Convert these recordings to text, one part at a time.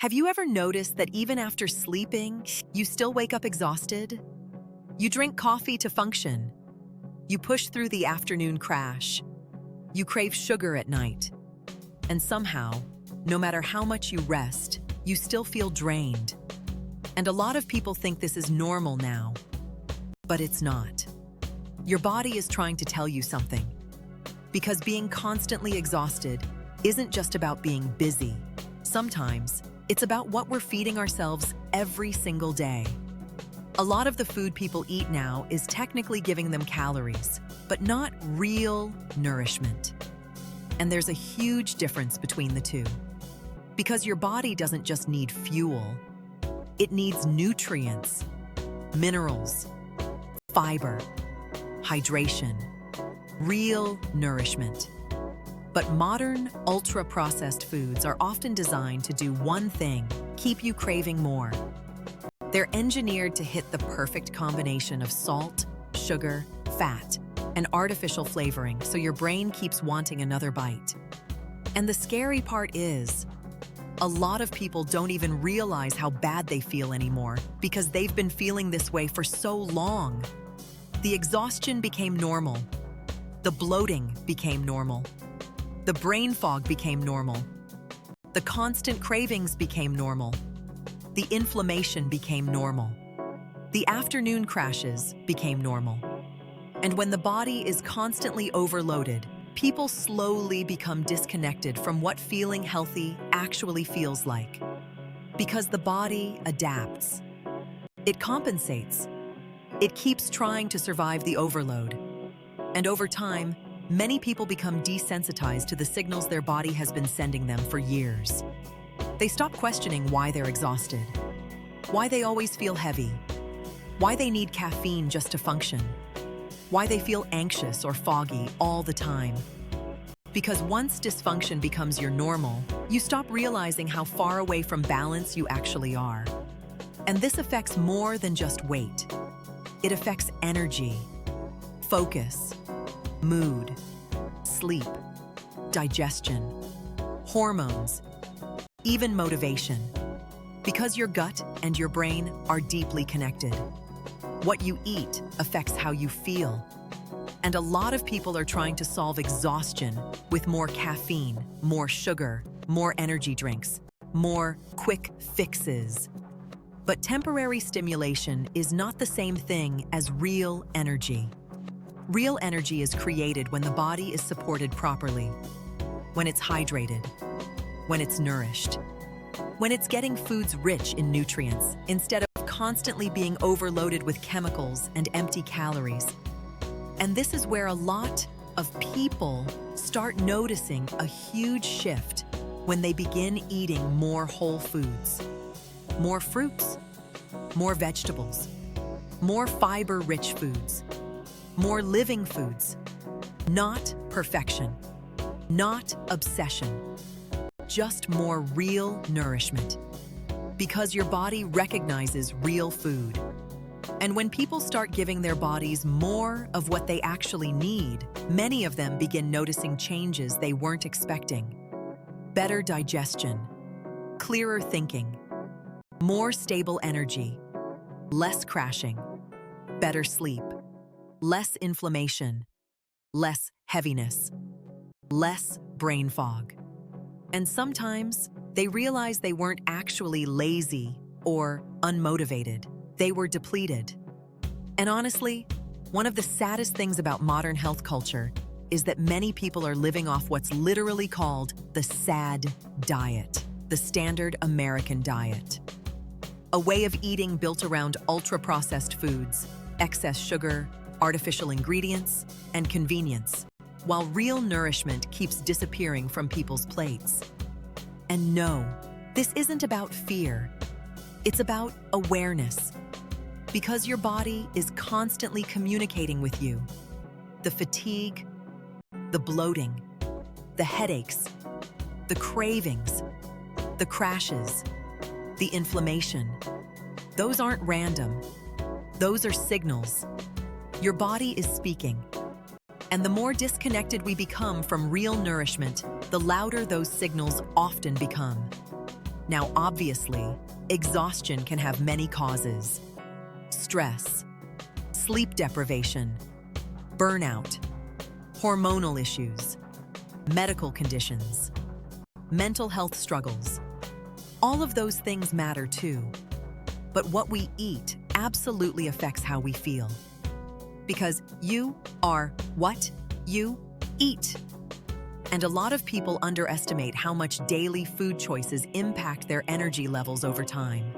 Have you ever noticed that even after sleeping, you still wake up exhausted? You drink coffee to function. You push through the afternoon crash. You crave sugar at night. And somehow, no matter how much you rest, you still feel drained. And a lot of people think this is normal now. But it's not. Your body is trying to tell you something. Because being constantly exhausted isn't just about being busy. Sometimes, it's about what we're feeding ourselves every single day. A lot of the food people eat now is technically giving them calories, but not real nourishment. And there's a huge difference between the two. Because your body doesn't just need fuel, it needs nutrients, minerals, fiber, hydration, real nourishment. But modern, ultra-processed foods are often designed to do one thing: keep you craving more. They're engineered to hit the perfect combination of salt, sugar, fat, and artificial flavoring so your brain keeps wanting another bite. And the scary part is, a lot of people don't even realize how bad they feel anymore because they've been feeling this way for so long. The exhaustion became normal. The bloating became normal. The brain fog became normal. The constant cravings became normal. The inflammation became normal. The afternoon crashes became normal. And when the body is constantly overloaded, people slowly become disconnected from what feeling healthy actually feels like. Because the body adapts. It compensates. It keeps trying to survive the overload. And over time, many people become desensitized to the signals their body has been sending them for years. They stop questioning why they're exhausted, why they always feel heavy, why they need caffeine just to function, why they feel anxious or foggy all the time. Because once dysfunction becomes your normal, you stop realizing how far away from balance you actually are. And this affects more than just weight. It affects energy, focus, mood, sleep, digestion, hormones, even motivation. Because your gut and your brain are deeply connected. What you eat affects how you feel. And a lot of people are trying to solve exhaustion with more caffeine, more sugar, more energy drinks, more quick fixes. But temporary stimulation is not the same thing as real energy. Real energy is created when the body is supported properly, when it's hydrated, when it's nourished, when it's getting foods rich in nutrients instead of constantly being overloaded with chemicals and empty calories. And this is where a lot of people start noticing a huge shift when they begin eating more whole foods, more fruits, more vegetables, more fiber-rich foods, more living foods. Not perfection, not obsession, just more real nourishment. Because your body recognizes real food. And when people start giving their bodies more of what they actually need, many of them begin noticing changes they weren't expecting. Better digestion, clearer thinking, more stable energy, less crashing, better sleep, less inflammation, less heaviness, less brain fog. And sometimes they realize they weren't actually lazy or unmotivated. They were depleted. And honestly, one of the saddest things about modern health culture is that many people are living off what's literally called the SAD diet, the standard American diet. A way of eating built around ultra-processed foods, excess sugar, artificial ingredients, and convenience, while real nourishment keeps disappearing from people's plates. And no, this isn't about fear. It's about awareness. Because your body is constantly communicating with you. The fatigue, the bloating, the headaches, the cravings, the crashes, the inflammation. Those aren't random. Those are signals. Your body is speaking. And the more disconnected we become from real nourishment, the louder those signals often become. Now, obviously, exhaustion can have many causes: stress, sleep deprivation, burnout, hormonal issues, medical conditions, mental health struggles. All of those things matter too. But what we eat absolutely affects how we feel. Because you are what you eat. And a lot of people underestimate how much daily food choices impact their energy levels over time.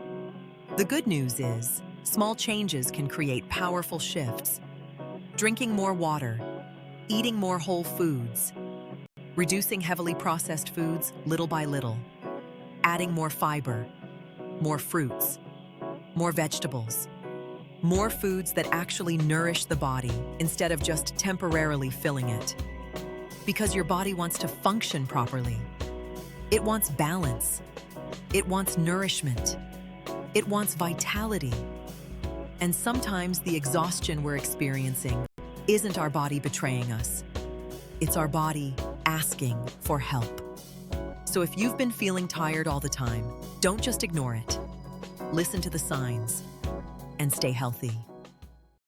The good news is, small changes can create powerful shifts. Drinking more water, eating more whole foods, reducing heavily processed foods little by little, adding more fiber, more fruits, more vegetables, more foods that actually nourish the body instead of just temporarily filling it. Because your body wants to function properly. It wants balance. It wants nourishment. It wants vitality. And sometimes the exhaustion we're experiencing isn't our body betraying us. It's our body asking for help. So if you've been feeling tired all the time, don't just ignore it. Listen to the signs and stay healthy.